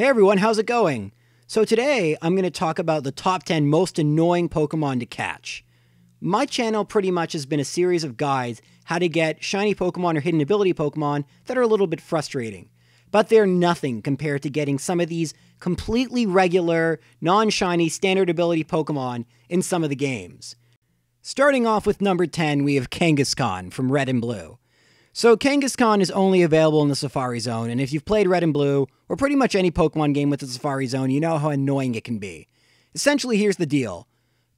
Hey everyone, how's it going? So today I'm going to talk about the top 10 most annoying Pokemon to catch. My channel pretty much has been a series of guides how to get shiny Pokemon or hidden ability Pokemon that are a little bit frustrating. But they're nothing compared to getting some of these completely regular, non-shiny standard ability Pokemon in some of the games. Starting off with number 10, we have Kangaskhan from Red and Blue. So Kangaskhan is only available in the Safari Zone, and if you've played Red and Blue, or pretty much any Pokemon game with the Safari Zone, you know how annoying it can be. Essentially, here's the deal.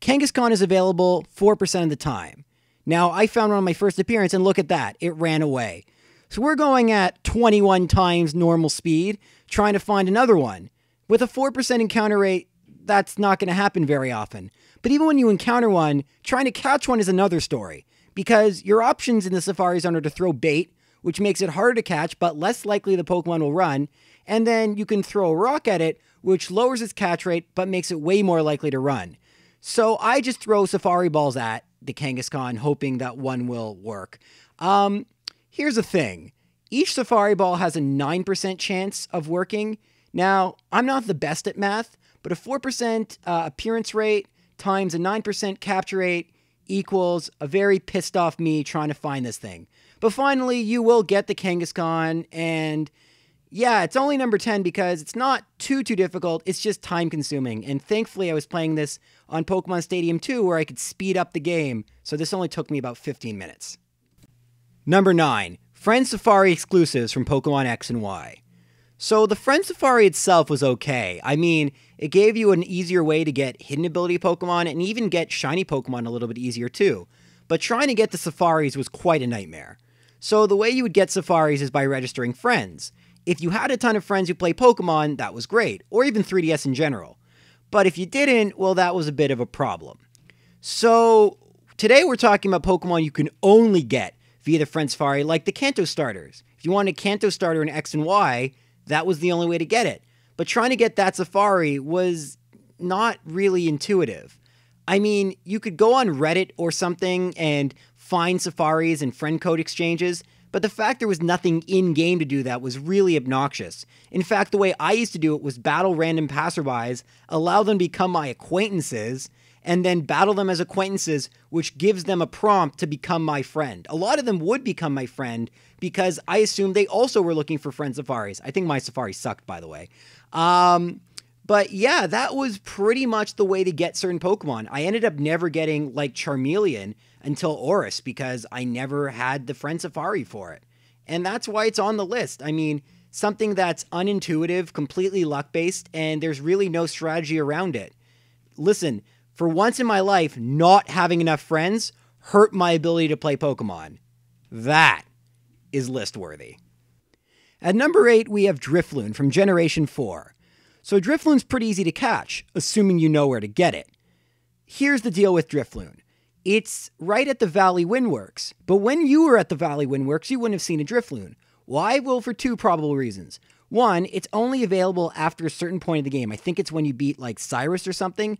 Kangaskhan is available 4% of the time. Now, I found one on my first appearance, and look at that, it ran away. So we're going at 21 times normal speed, trying to find another one. With a 4% encounter rate, that's not going to happen very often. But even when you encounter one, trying to catch one is another story. Because your options in the Safari Zone are to throw bait, which makes it harder to catch, but less likely the Pokemon will run. And then you can throw a rock at it, which lowers its catch rate, but makes it way more likely to run. So I just throw Safari Balls at the Kangaskhan, hoping that one will work. Here's the thing. Each Safari Ball has a 9% chance of working. Now, I'm not the best at math, but a 4% appearance rate times a 9% capture rate equals a very pissed off me trying to find this thing. But finally, you will get the Kangaskhan, and yeah, it's only number 10 because it's not too difficult, it's just time consuming. And thankfully, I was playing this on Pokemon Stadium 2 where I could speed up the game, so this only took me about 15 minutes. Number 9, Friend Safari exclusives from Pokemon X and Y. So the Friend Safari itself was okay. I mean, it gave you an easier way to get hidden ability Pokemon and even get shiny Pokemon a little bit easier too. But trying to get the Safaris was quite a nightmare. So the way you would get Safaris is by registering friends. If you had a ton of friends who play Pokemon, that was great, or even 3DS in general. But if you didn't, well, that was a bit of a problem. So today we're talking about Pokemon you can only get via the Friend Safari, like the Kanto starters. If you want a Kanto starter in X and Y, that was the only way to get it. But trying to get that Safari was not really intuitive. I mean, you could go on Reddit or something and find Safaris and friend code exchanges, but the fact there was nothing in-game to do that was really obnoxious. In fact, the way I used to do it was battle random passerbys, allow them to become my acquaintances, and then battle them as acquaintances, which gives them a prompt to become my friend. A lot of them would become my friend because I assumed they also were looking for friend Safaris. I think my Safari sucked, by the way. But yeah, that was pretty much the way to get certain Pokemon. I ended up never getting, like, Charmeleon until Oris because I never had the Friend Safari for it. And that's why it's on the list. I mean, something that's unintuitive, completely luck-based, and there's really no strategy around it. Listen, for once in my life, not having enough friends hurt my ability to play Pokemon. That is list-worthy. At number 8, we have Drifloon from Generation 4. So Drifloon's pretty easy to catch, assuming you know where to get it. Here's the deal with Drifloon. It's right at the Valley Windworks, but when you were at the Valley Windworks, you wouldn't have seen a Drifloon. Why? Well, for two probable reasons. One, it's only available after a certain point of the game. I think it's when you beat, like, Cyrus or something.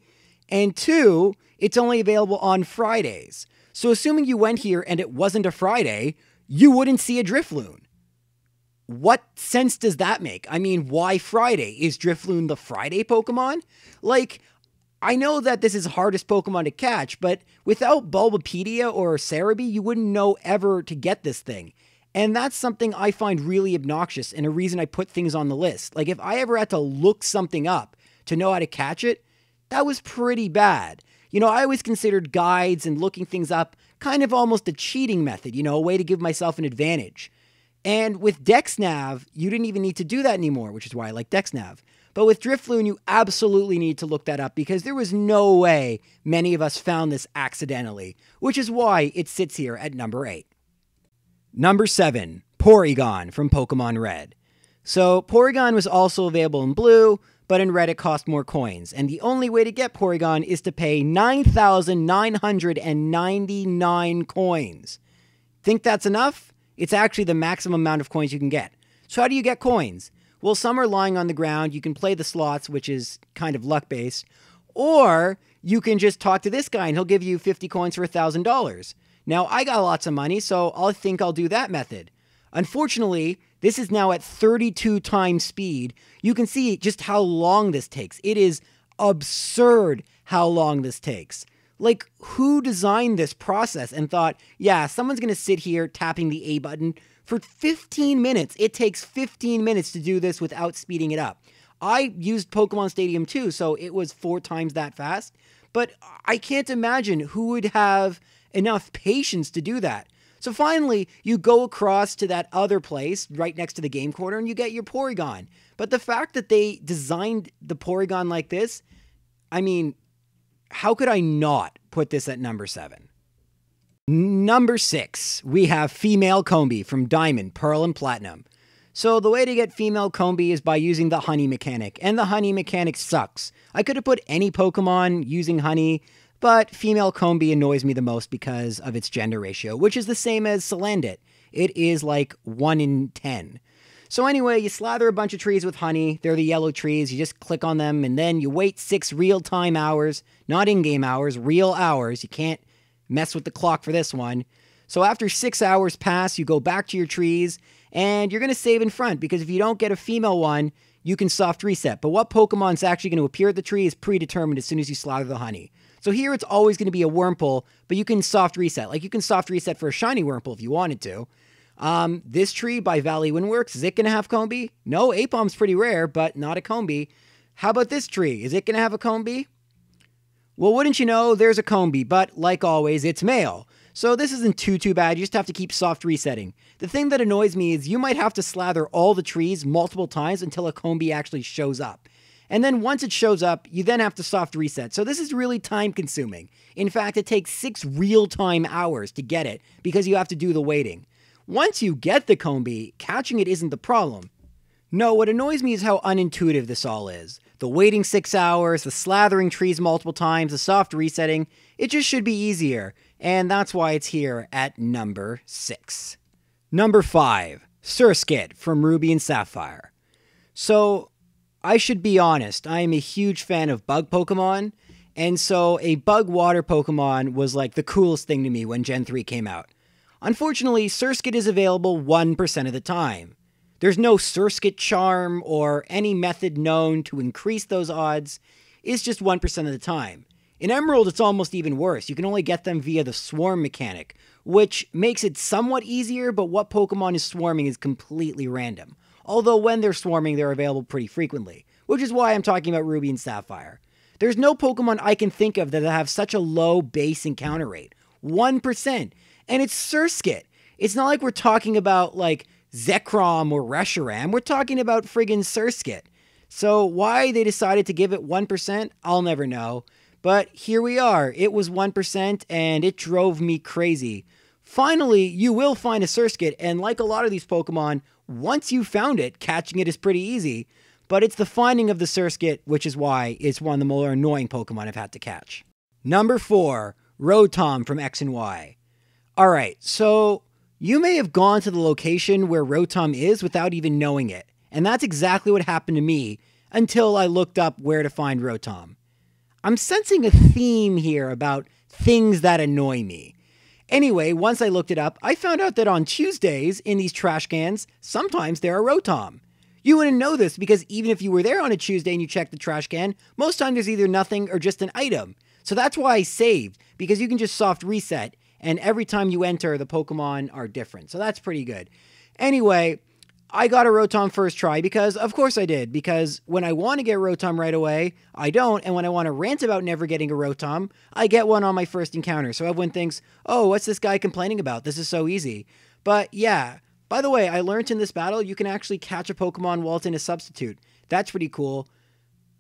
And two, it's only available on Fridays. So assuming you went here and it wasn't a Friday, you wouldn't see a Drifloon. What sense does that make? I mean, why Friday? Is Drifloon the Friday Pokemon? Like, I know that this is the hardest Pokemon to catch, but without Bulbapedia or Cerebi, you wouldn't know ever to get this thing. And that's something I find really obnoxious and a reason I put things on the list. Like, if I ever had to look something up to know how to catch it, that was pretty bad. You know, I always considered guides and looking things up kind of almost a cheating method, you know, a way to give myself an advantage. And with DexNav, you didn't even need to do that anymore, which is why I like DexNav. But with Drifloon, you absolutely need to look that up because there was no way many of us found this accidentally, which is why it sits here at number 8. Number 7, Porygon from Pokemon Red. So Porygon was also available in Blue, but in Red it cost more coins, and the only way to get Porygon is to pay 9,999 coins. Think that's enough? It's actually the maximum amount of coins you can get. So how do you get coins? Well, some are lying on the ground. You can play the slots, which is kind of luck-based. Or you can just talk to this guy, and he'll give you 50 coins for $1,000. Now, I got lots of money, so I think I'll do that method. Unfortunately, this is now at 32 times speed. You can see just how long this takes. It is absurd how long this takes. Like, who designed this process and thought, yeah, someone's going to sit here tapping the A button for 15 minutes. It takes 15 minutes to do this without speeding it up. I used Pokemon Stadium too, so it was 4 times that fast. But I can't imagine who would have enough patience to do that. So finally, you go across to that other place right next to the game corner and you get your Porygon. But the fact that they designed the Porygon like this, I mean, how could I not put this at number 7? Number 6, we have female Combee from Diamond, Pearl, and Platinum. So the way to get female Combee is by using the honey mechanic, and the honey mechanic sucks. I could have put any Pokemon using honey, but female Combee annoys me the most because of its gender ratio, which is the same as Salandit. It is like 1 in 10. So anyway, you slather a bunch of trees with honey. They're the yellow trees. You just click on them, and then you wait 6 real-time hours, not in-game hours, real hours. You can't mess with the clock for this one. So after 6 hours pass, you go back to your trees, and you're going to save in front, because if you don't get a female one, you can soft reset. But what Pokemon's actually going to appear at the tree is predetermined as soon as you slather the honey. So here it's always going to be a Wurmple, but you can soft reset. Like, you can soft reset for a shiny Wurmple if you wanted to. This tree by Valley Windworks, is it going to have Combee? No, Apom's pretty rare, but not a Combee. How about this tree? Is it going to have a Combee? Well, wouldn't you know, there's a Combee, but like always, it's male. So this isn't too bad. You just have to keep soft resetting. The thing that annoys me is you might have to slather all the trees multiple times until a Combee actually shows up. And then once it shows up, you then have to soft reset. So this is really time consuming. In fact, it takes 6 real-time hours to get it because you have to do the waiting. Once you get the Combee, catching it isn't the problem. No, what annoys me is how unintuitive this all is. The waiting 6 hours, the slathering trees multiple times, the soft resetting, it just should be easier. And that's why it's here at number 6. Number 5, Surskit from Ruby and Sapphire. So, I should be honest, I am a huge fan of bug Pokemon, and so a bug water Pokemon was like the coolest thing to me when Gen 3 came out. Unfortunately, Surskit is available 1% of the time. There's no Surskit charm or any method known to increase those odds. It's just 1% of the time. In Emerald, it's almost even worse. You can only get them via the swarm mechanic, which makes it somewhat easier, but what Pokemon is swarming is completely random. Although when they're swarming, they're available pretty frequently, which is why I'm talking about Ruby and Sapphire. There's no Pokemon I can think of that have such a low base encounter rate. 1%. And it's Surskit. It's not like we're talking about, like, Zekrom or Reshiram. We're talking about friggin' Surskit. So why they decided to give it 1%, I'll never know. But here we are. It was 1%, and it drove me crazy. Finally, you will find a Surskit, and like a lot of these Pokemon, once you found it, catching it is pretty easy. But it's the finding of the Surskit, which is why it's one of the more annoying Pokemon I've had to catch. Number 4, Rotom from X and Y. Alright, so you may have gone to the location where Rotom is without even knowing it. And that's exactly what happened to me until I looked up where to find Rotom. I'm sensing a theme here about things that annoy me. Anyway, once I looked it up, I found out that on Tuesdays in these trash cans, sometimes there are Rotom. You wouldn't know this because even if you were there on a Tuesday and you checked the trash can, most times there's either nothing or just an item. So that's why I saved, because you can just soft reset, and every time you enter, the Pokemon are different. So that's pretty good. Anyway, I got a Rotom first try because, of course I did, because when I want to get Rotom right away, I don't, and when I want to rant about never getting a Rotom, I get one on my first encounter. So everyone thinks, oh, what's this guy complaining about? This is so easy. But yeah, by the way, I learned in this battle, you can actually catch a Pokemon while it's in a substitute. That's pretty cool.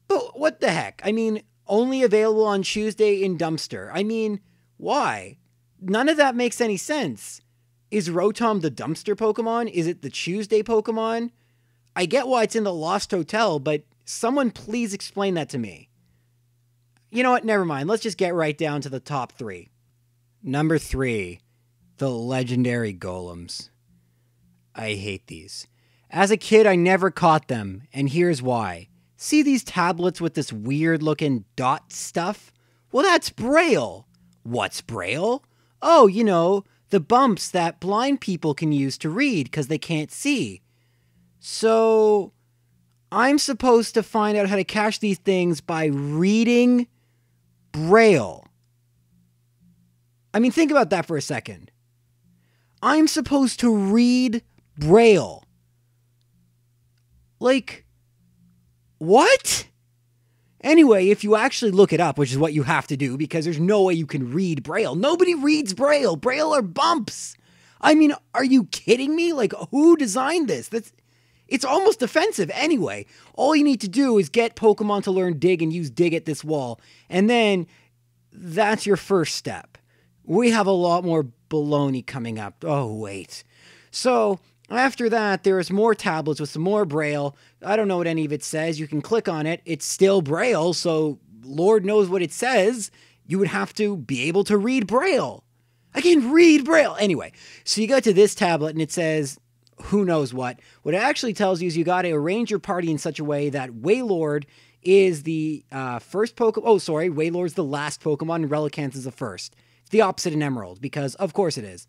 But what the heck? I mean, only available on Tuesday in Dumpster. I mean, why? None of that makes any sense. Is Rotom the dumpster Pokemon? Is it the Tuesday Pokemon? I get why it's in the Lost Hotel, but someone please explain that to me. You know what? Never mind. Let's just get right down to the top 3. Number 3, the legendary Golems. I hate these. As a kid, I never caught them, and here's why. See these tablets with this weird-looking dot stuff? Well, that's Braille. What's Braille? Oh, you know, the bumps that blind people can use to read because they can't see. So I'm supposed to find out how to catch these things by reading Braille. I mean, think about that for a second. I'm supposed to read Braille. Like, what? Anyway, if you actually look it up, which is what you have to do because there's no way you can read Braille. Nobody reads Braille. Braille are bumps. I mean, are you kidding me? Like, who designed this? It's almost offensive. Anyway, all you need to do is get Pokemon to learn Dig and use Dig at this wall. And then that's your first step. We have a lot more baloney coming up. Oh, wait. So after that, there's more tablets with some more Braille. I don't know what any of it says. You can click on it. It's still Braille, so Lord knows what it says. You would have to be able to read Braille. I can read Braille. Anyway, so you go to this tablet and it says who knows what. What it actually tells you is you got to arrange your party in such a way that Wailord is the first Pokemon. Oh, sorry. Wailord's the last Pokemon and Relicanth is the first. It's the opposite in Emerald because, of course, it is.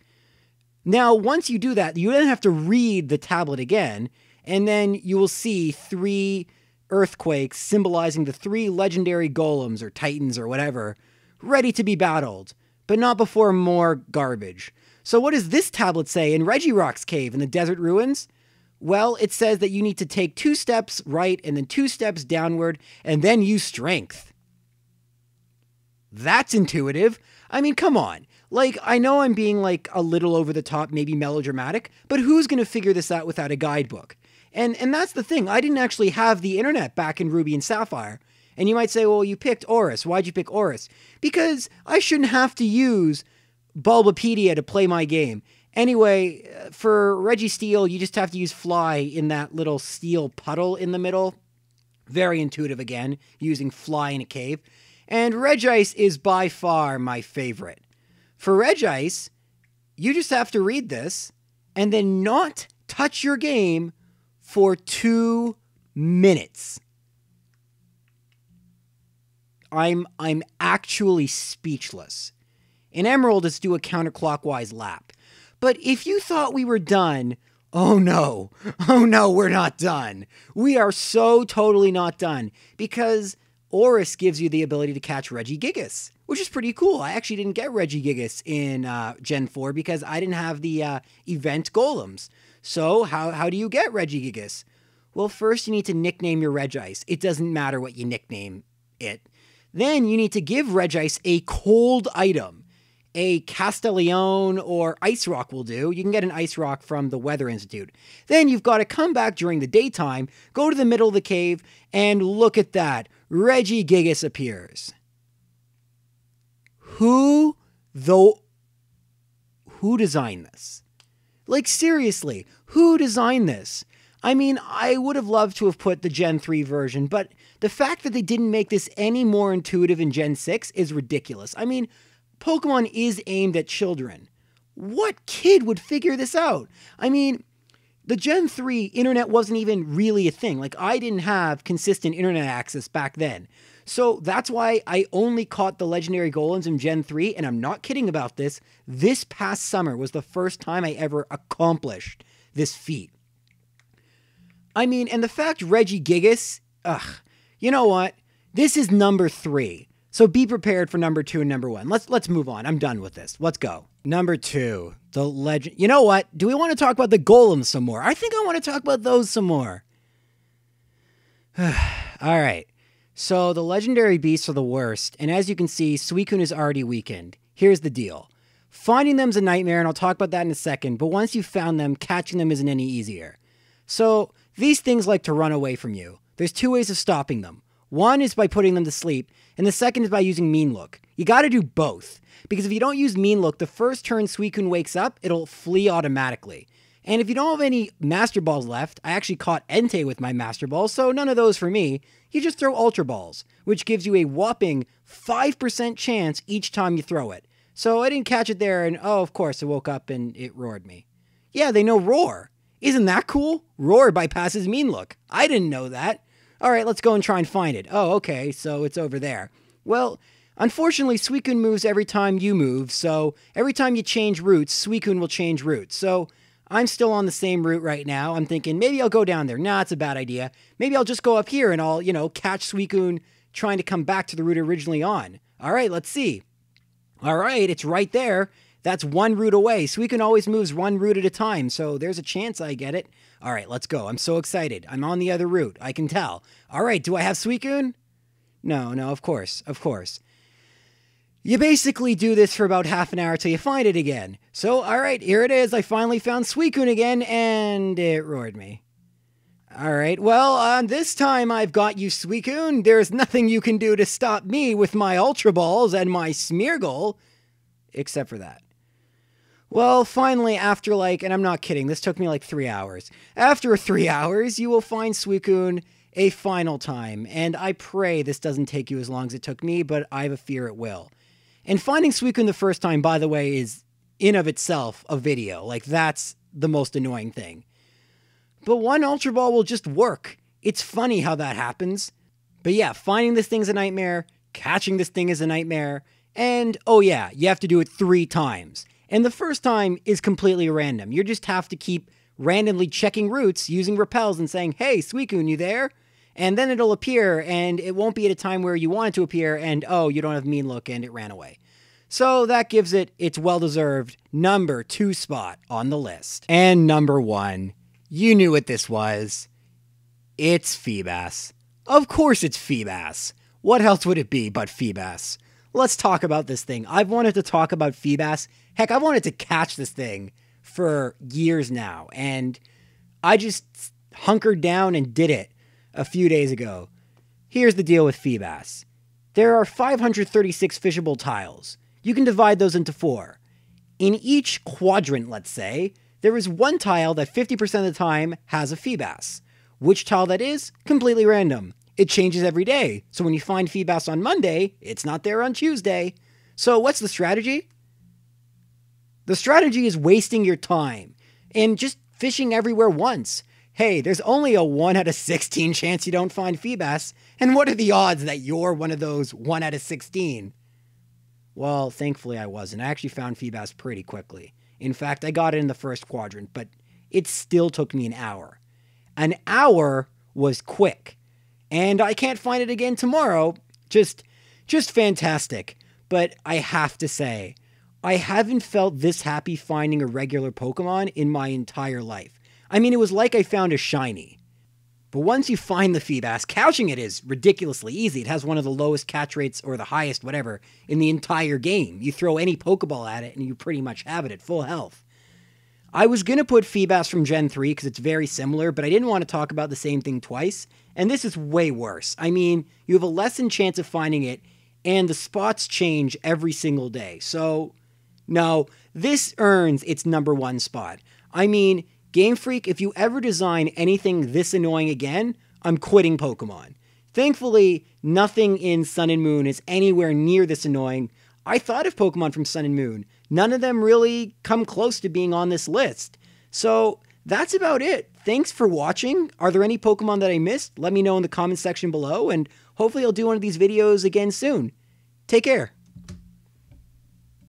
Now, once you do that, you then have to read the tablet again, and then you will see 3 earthquakes symbolizing the 3 legendary golems or titans or whatever, ready to be battled, but not before more garbage. So what does this tablet say in Regigigas Cave in the Desert Ruins? Well, it says that you need to take 2 steps right and then 2 steps downward and then use strength. That's intuitive. I mean, come on. Like, I know I'm being like a little over the top, maybe melodramatic, but who's going to figure this out without a guidebook? And that's the thing. I didn't actually have the internet back in Ruby and Sapphire. And you might say, well, you picked Oris. Why'd you pick Oris? Because I shouldn't have to use Bulbapedia to play my game. Anyway, for Registeel, you just have to use Fly in that little steel puddle in the middle. Very intuitive again, using Fly in a cave. And Regice is by far my favorite. For Regice, you just have to read this and then not touch your game for 2 minutes. I'm actually speechless. In Emerald, it's do a counterclockwise lap. But if you thought we were done, oh no, we're not done. We are so totally not done because Oris gives you the ability to catch Regigigas, which is pretty cool. I actually didn't get Regigigas in Gen 4 because I didn't have the event Golems. So how do you get Regigigas? Well, first you need to nickname your Regice. It doesn't matter what you nickname it. Then you need to give Regice a cold item. A Castellion or Ice Rock will do. You can get an Ice Rock from the Weather Institute. Then you've got to come back during the daytime, go to the middle of the cave, and look at that. Regigigas appears. Who designed this? Like, seriously, who designed this? I mean, I would have loved to have put the Gen 3 version, but the fact that they didn't make this any more intuitive in Gen 6 is ridiculous. I mean, Pokemon is aimed at children. What kid would figure this out? I mean, the Gen 3 internet wasn't even really a thing. Like, I didn't have consistent internet access back then. So that's why I only caught the legendary Golems in Gen 3, and I'm not kidding about this. This past summer was the first time I ever accomplished this feat. I mean, and the fact Regigigas, you know what? This is number 3. So be prepared for number 2 and number 1. Let's move on. I'm done with this. Let's go. Number 2, the legend. You know what? Do we want to talk about the Golems some more? I think I want to talk about those some more. All right. So the legendary beasts are the worst. And as you can see, Suicune is already weakened. Here's the deal. Finding them's a nightmare, and I'll talk about that in a second. But once you've found them, catching them isn't any easier. So these things like to run away from you. There's 2 ways of stopping them. One is by putting them to sleep, and the second is by using Mean Look. You gotta do both, because if you don't use Mean Look, the first turn Suicune wakes up, it'll flee automatically. And if you don't have any Master Balls left, I actually caught Entei with my Master Balls, so none of those for me, you just throw Ultra Balls, which gives you a whopping 5% chance each time you throw it. So I didn't catch it there, and oh, of course, I woke up and it roared me. Yeah, they know Roar. Isn't that cool? Roar bypasses Mean Look. I didn't know that. All right, let's go and try and find it. Oh, okay, so it's over there. Well, Unfortunately, Suicune moves every time you move, so every time you change routes, Suicune will change routes. So I'm still on the same route right now. I'm thinking maybe I'll go down there. Nah, it's a bad idea. Maybe I'll just go up here and I'll, catch Suicune trying to come back to the route originally on. All right, let's see. All right, it's right there. That's one route away. Suicune always moves one route at a time, so there's a chance I get it. All right, let's go. I'm so excited. I'm on the other route. I can tell. All right, do I have Suicune? No, of course. You basically do this for about half an hour till you find it again. So, all right, here it is. I finally found Suicune again, and it roared me. All right, well, this time I've got you, Suicune. There's nothing you can do to stop me with my Ultra Balls and my Smeargle, except for that. Well, finally, after and I'm not kidding, this took me 3 hours. After 3 hours, you will find Suicune a final time, and I pray this doesn't take you as long as it took me, but I have a fear it will. And finding Suicune the first time, by the way, is in of itself a video. That's the most annoying thing. But one Ultra Ball will just work. It's funny how that happens. But yeah, finding this thing's a nightmare, catching this thing is a nightmare, and oh yeah, you have to do it 3 times. And the first time is completely random. You just have to keep randomly checking routes using repels and saying, hey, Suicune, you there? And then it'll appear, and it won't be at a time where you want it to appear, and oh, you don't have mean look, and it ran away. So that gives it its well-deserved number 2 spot on the list. And number 1, you knew what this was. It's Phoebus. Of course it's Phoebus. What else would it be but Phoebus? Let's talk about this thing. I've wanted to talk about Phoebus. Heck, I've wanted to catch this thing for years now, and I just hunkered down and did it a few days ago. Here's the deal with Phoebus. There are 536 fishable tiles. You can divide those into 4. In each quadrant, let's say, there is one tile that 50% of the time has a Phoebus. Which tile that is? Completely random. It changes every day, so when you find Phoebus on Monday, it's not there on Tuesday. So what's the strategy? The strategy is wasting your time and just fishing everywhere once. Hey, there's only a 1 out of 16 chance you don't find Phoebus, and what are the odds that you're one of those 1 out of 16? Well, thankfully I wasn't. I actually found Phoebus pretty quickly. In fact, I got it in the first quadrant, but it still took me an hour. An hour was quick. And I can't find it again tomorrow. Just fantastic. But I have to say, I haven't felt this happy finding a regular Pokemon in my entire life. I mean, it was like I found a shiny. But once you find the Phoebus, catching it is ridiculously easy. It has one of the lowest catch rates, or the highest, whatever, in the entire game. You throw any Pokeball at it and you pretty much have it at full health. I was going to put Phoebus from Gen 3 because it's very similar, but I didn't want to talk about the same thing twice, and this is way worse. I mean, you have a lessened chance of finding it, and the spots change every single day. So, no, this earns its number 1 spot. I mean, Game Freak, if you ever design anything this annoying again, I'm quitting Pokemon. Thankfully, nothing in Sun and Moon is anywhere near this annoying. I thought of Pokemon from Sun and Moon. None of them really come close to being on this list. So that's about it. Thanks for watching. Are there any Pokemon that I missed? Let me know in the comments section below, and hopefully I'll do one of these videos again soon. Take care.